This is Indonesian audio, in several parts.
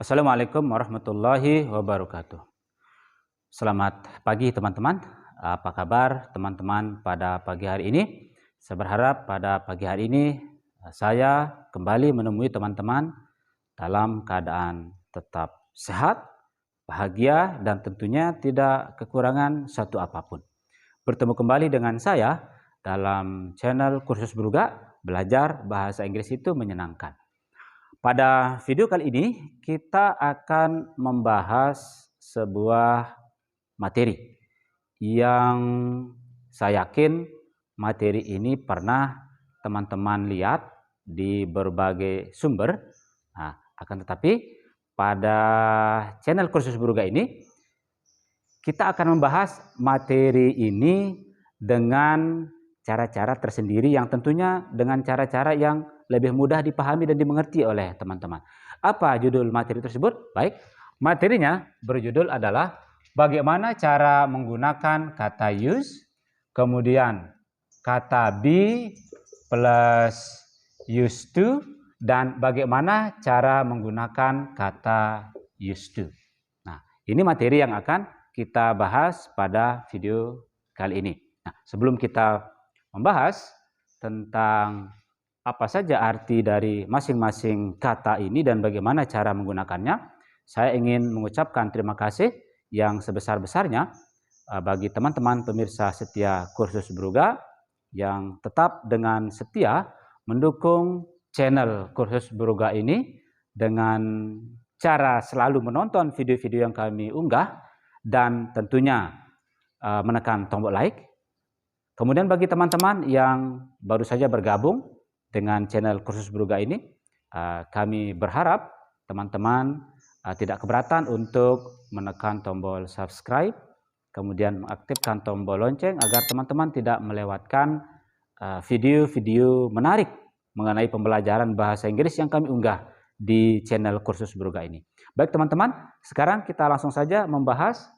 Assalamualaikum warahmatullahi wabarakatuh. Selamat pagi teman-teman. Apa kabar teman-teman pada pagi hari ini? Saya berharap pada pagi hari ini saya kembali menemui teman-teman dalam keadaan tetap sehat, bahagia, dan tentunya tidak kekurangan satu apapun. Bertemu kembali dengan saya dalam channel Kursus Bruga, belajar bahasa Inggris itu menyenangkan. Pada video kali ini kita akan membahas sebuah materi yang saya yakin materi ini pernah teman-teman lihat di berbagai sumber. Nah, akan tetapi pada channel Kursus Bruga ini kita akan membahas materi ini dengan cara-cara tersendiri yang tentunya dengan cara-cara yang lebih mudah dipahami dan dimengerti oleh teman-teman. Apa judul materi tersebut? Baik, materinya berjudul adalah bagaimana cara menggunakan kata use, kemudian kata be plus used to, dan bagaimana cara menggunakan kata used to. Nah, ini materi yang akan kita bahas pada video kali ini. Nah, sebelum kita membahas tentang apa saja arti dari masing-masing kata ini dan bagaimana cara menggunakannya, saya ingin mengucapkan terima kasih yang sebesar-besarnya bagi teman-teman pemirsa setia Kursus Bruga yang tetap dengan setia mendukung channel Kursus Bruga ini dengan cara selalu menonton video-video yang kami unggah dan tentunya menekan tombol like. Kemudian bagi teman-teman yang baru saja bergabung dengan channel Kursus Bruga ini, kami berharap teman-teman tidak keberatan untuk menekan tombol subscribe, kemudian mengaktifkan tombol lonceng agar teman-teman tidak melewatkan video-video menarik mengenai pembelajaran bahasa Inggris yang kami unggah di channel Kursus Bruga ini. Baik teman-teman, sekarang kita langsung saja membahas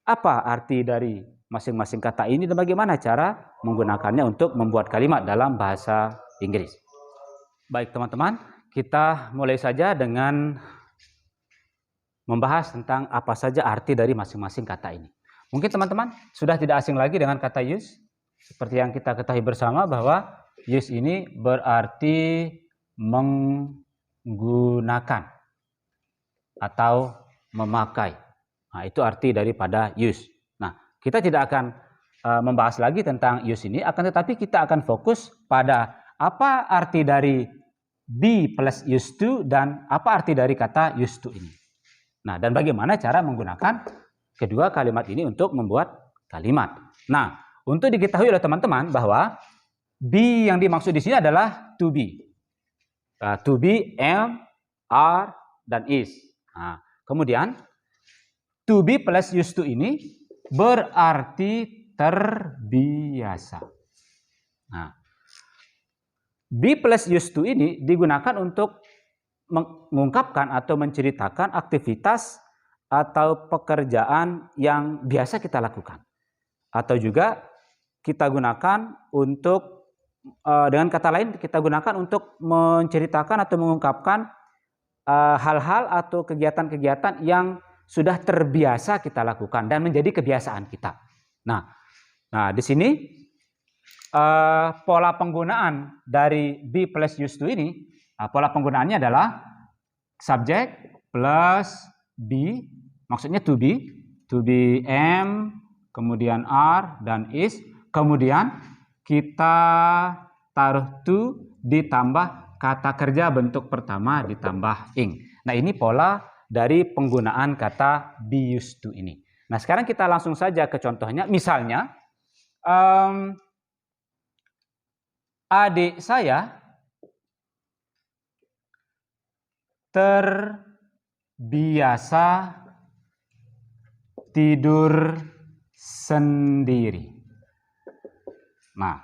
apa arti dari masing-masing kata ini dan bagaimana cara menggunakannya untuk membuat kalimat dalam bahasa Inggris. Baik teman-teman, kita mulai saja dengan membahas tentang apa saja arti dari masing-masing kata ini. Mungkin teman-teman sudah tidak asing lagi dengan kata use. Seperti yang kita ketahui bersama bahwa use ini berarti menggunakan atau memakai. Nah, itu arti daripada use. Nah, kita tidak akan membahas lagi tentang use ini, akan tetapi kita akan fokus pada apa arti dari be plus used to dan apa arti dari kata used to ini. Nah, dan bagaimana cara menggunakan kedua kalimat ini untuk membuat kalimat. Nah, untuk diketahui oleh teman-teman bahwa be yang dimaksud di sini adalah to be. To be, am, are, dan is. Nah, kemudian to be plus used to ini berarti terbiasa. Nah, be plus used to ini digunakan untuk mengungkapkan atau menceritakan aktivitas atau pekerjaan yang biasa kita lakukan. Atau juga kita gunakan untuk, dengan kata lain kita gunakan untuk menceritakan atau mengungkapkan hal-hal atau kegiatan-kegiatan yang sudah terbiasa kita lakukan dan menjadi kebiasaan kita. Nah di sini pola penggunaan dari be plus used to ini, pola penggunaannya adalah subjek plus be, maksudnya to be am, kemudian are dan is, kemudian kita taruh to ditambah kata kerja bentuk pertama ditambah ing. Nah, ini pola dari penggunaan kata be used to ini. Nah, sekarang kita langsung saja ke contohnya. Misalnya, adik saya terbiasa tidur sendiri. Nah,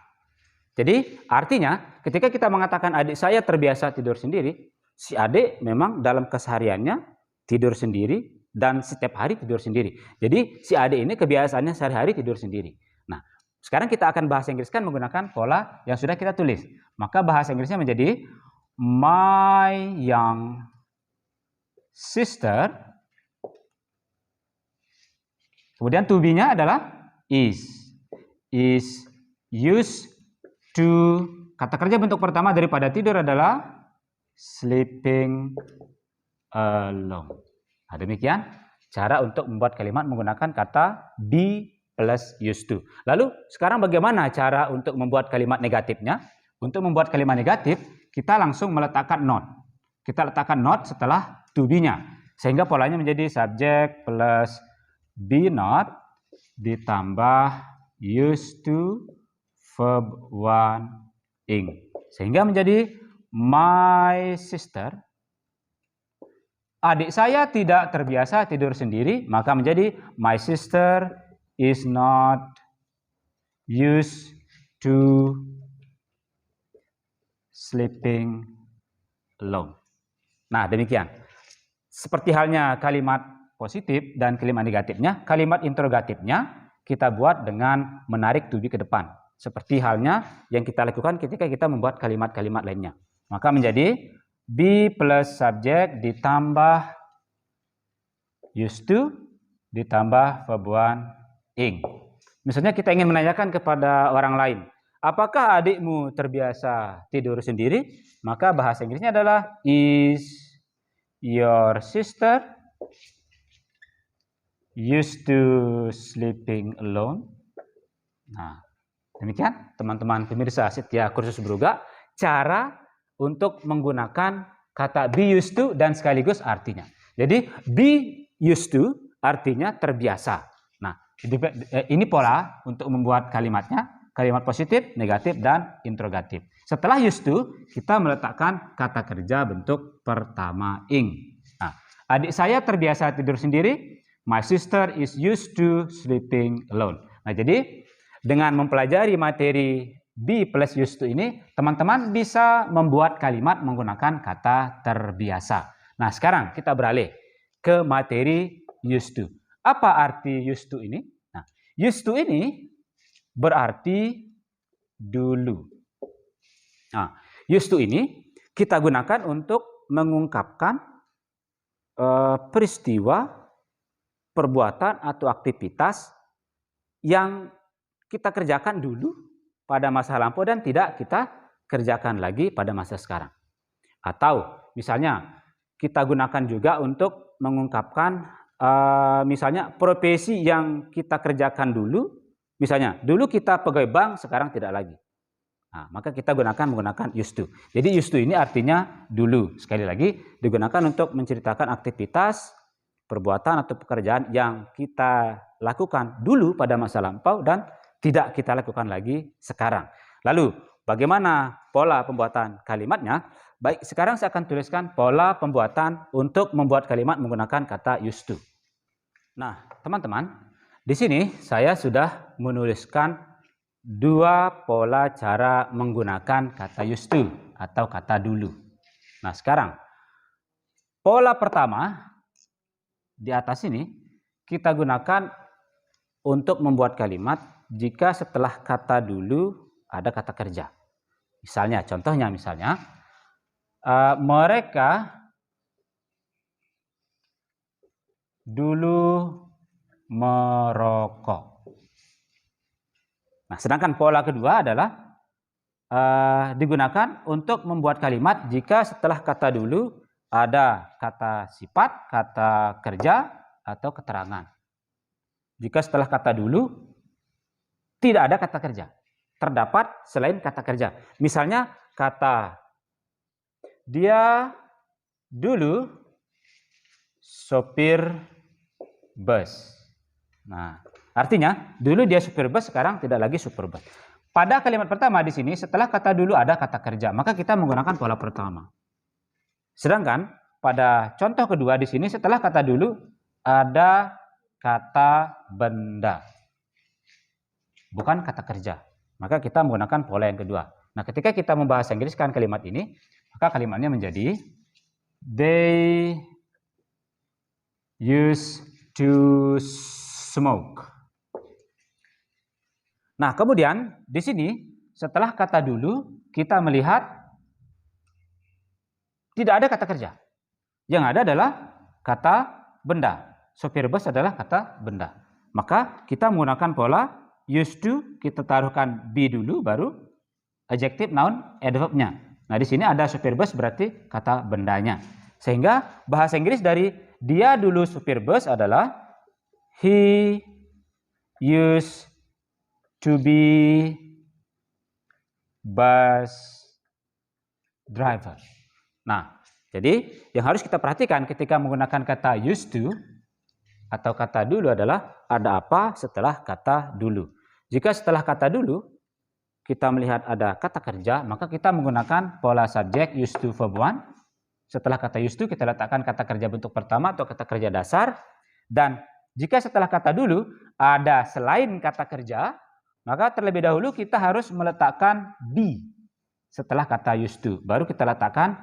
jadi artinya ketika kita mengatakan adik saya terbiasa tidur sendiri, si adik memang dalam kesehariannya tidur sendiri dan setiap hari tidur sendiri. Jadi si adik ini kebiasaannya sehari-hari tidur sendiri. Nah, sekarang kita akan bahasa Inggriskan menggunakan pola yang sudah kita tulis. Maka bahasa Inggrisnya menjadi my young sister. Kemudian to be-nya adalah is. Is used to. Kata kerja bentuk pertama daripada tidur adalah sleeping alone. Nah, demikian cara untuk membuat kalimat menggunakan kata be plus used to. Lalu sekarang bagaimana cara untuk membuat kalimat negatifnya? Untuk membuat kalimat negatif, kita langsung meletakkan not. Kita letakkan not setelah to be-nya. Sehingga polanya menjadi subject plus be not ditambah used to verb one ing. Sehingga menjadi my sister. Adik saya tidak terbiasa tidur sendiri, maka menjadi my sister is not used to sleeping alone. Nah, demikian. Seperti halnya kalimat positif dan kalimat negatifnya, kalimat interrogatifnya kita buat dengan menarik to be ke depan. Seperti halnya yang kita lakukan ketika kita membuat kalimat-kalimat lainnya. Maka menjadi be plus subject ditambah used to ditambah verb one ing. Misalnya kita ingin menanyakan kepada orang lain, apakah adikmu terbiasa tidur sendiri? Maka bahasa Inggrisnya adalah is your sister used to sleeping alone? Nah, demikian teman-teman pemirsa setia kursus Bruga, cara untuk menggunakan kata be used to dan sekaligus artinya. Jadi be used to artinya terbiasa. Nah, ini pola untuk membuat kalimatnya, kalimat positif, negatif, dan interrogatif. Setelah used to, kita meletakkan kata kerja bentuk pertama ing. Nah, adik saya terbiasa tidur sendiri. My sister is used to sleeping alone. Nah, jadi dengan mempelajari materi be plus used to ini, teman-teman bisa membuat kalimat menggunakan kata terbiasa. Nah, sekarang kita beralih ke materi used to. Apa arti used to ini? Nah, used to ini berarti dulu. Nah, used to ini kita gunakan untuk mengungkapkan peristiwa, perbuatan atau aktivitas yang kita kerjakan dulu pada masa lampau dan tidak kita kerjakan lagi pada masa sekarang. Atau misalnya kita gunakan juga untuk mengungkapkan misalnya profesi yang kita kerjakan dulu. Misalnya dulu kita pegawai bank, sekarang tidak lagi. Nah, maka kita menggunakan used to. Jadi used to ini artinya dulu. Sekali lagi digunakan untuk menceritakan aktivitas, perbuatan atau pekerjaan yang kita lakukan dulu pada masa lampau dan tidak kita lakukan lagi sekarang. Lalu bagaimana pola pembuatan kalimatnya? Baik, sekarang saya akan tuliskan pola pembuatan untuk membuat kalimat menggunakan kata used to. Nah, teman-teman, di sini saya sudah menuliskan dua pola cara menggunakan kata used to atau kata dulu. Nah, sekarang pola pertama di atas ini kita gunakan untuk membuat kalimat jika setelah kata dulu ada kata kerja. Misalnya, contohnya misalnya, mereka dulu merokok. Nah, sedangkan pola kedua adalah digunakan untuk membuat kalimat jika setelah kata dulu ada kata sifat, kata kerja, atau keterangan. Jika setelah kata dulu tidak ada kata kerja, terdapat selain kata kerja. Misalnya kata dia dulu sopir bus. Nah, artinya dulu dia supir bus, sekarang tidak lagi supir bus. Pada kalimat pertama di sini setelah kata dulu ada kata kerja, maka kita menggunakan pola pertama. Sedangkan pada contoh kedua di sini setelah kata dulu ada kata benda, bukan kata kerja. Maka kita menggunakan pola yang kedua. Nah, ketika kita membahasa Inggriskan kalimat ini, maka kalimatnya menjadi they used to smoke. Nah, kemudian di sini setelah kata dulu kita melihat tidak ada kata kerja. Yang ada adalah kata benda. Sopir bus adalah kata benda. Maka kita menggunakan pola used to, kita taruhkan be dulu, baru adjective, noun, adverb-nya. Nah, di sini ada sopir bus berarti kata bendanya. Sehingga bahasa Inggris dari dia dulu supir bus adalah he used to be bus driver. Nah, jadi yang harus kita perhatikan ketika menggunakan kata used to atau kata dulu adalah ada apa setelah kata dulu. Jika setelah kata dulu kita melihat ada kata kerja, maka kita menggunakan pola subjek used to verb 1. Setelah kata used to kita letakkan kata kerja bentuk pertama atau kata kerja dasar. Dan jika setelah kata dulu ada selain kata kerja, maka terlebih dahulu kita harus meletakkan be setelah kata used to. Baru kita letakkan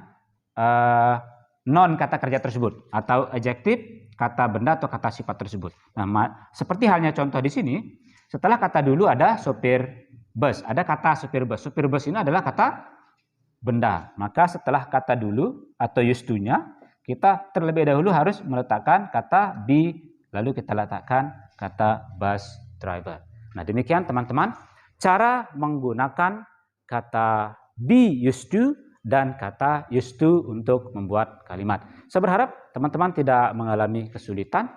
non kata kerja tersebut atau adjektif, kata benda atau kata sifat tersebut. Nah, seperti halnya contoh di sini, setelah kata dulu ada sopir bus, ada kata sopir bus. Sopir bus ini adalah kata benda. Maka setelah kata dulu atau used to-nya, kita terlebih dahulu harus meletakkan kata be, lalu kita letakkan kata bus driver. Nah, demikian teman-teman cara menggunakan kata be used to dan kata used to untuk membuat kalimat. Saya berharap teman-teman tidak mengalami kesulitan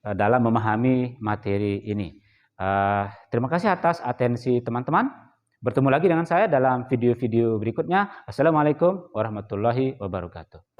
dalam memahami materi ini. Terima kasih atas atensi teman-teman. Bertemu lagi dengan saya dalam video-video berikutnya. Assalamualaikum warahmatullahi wabarakatuh.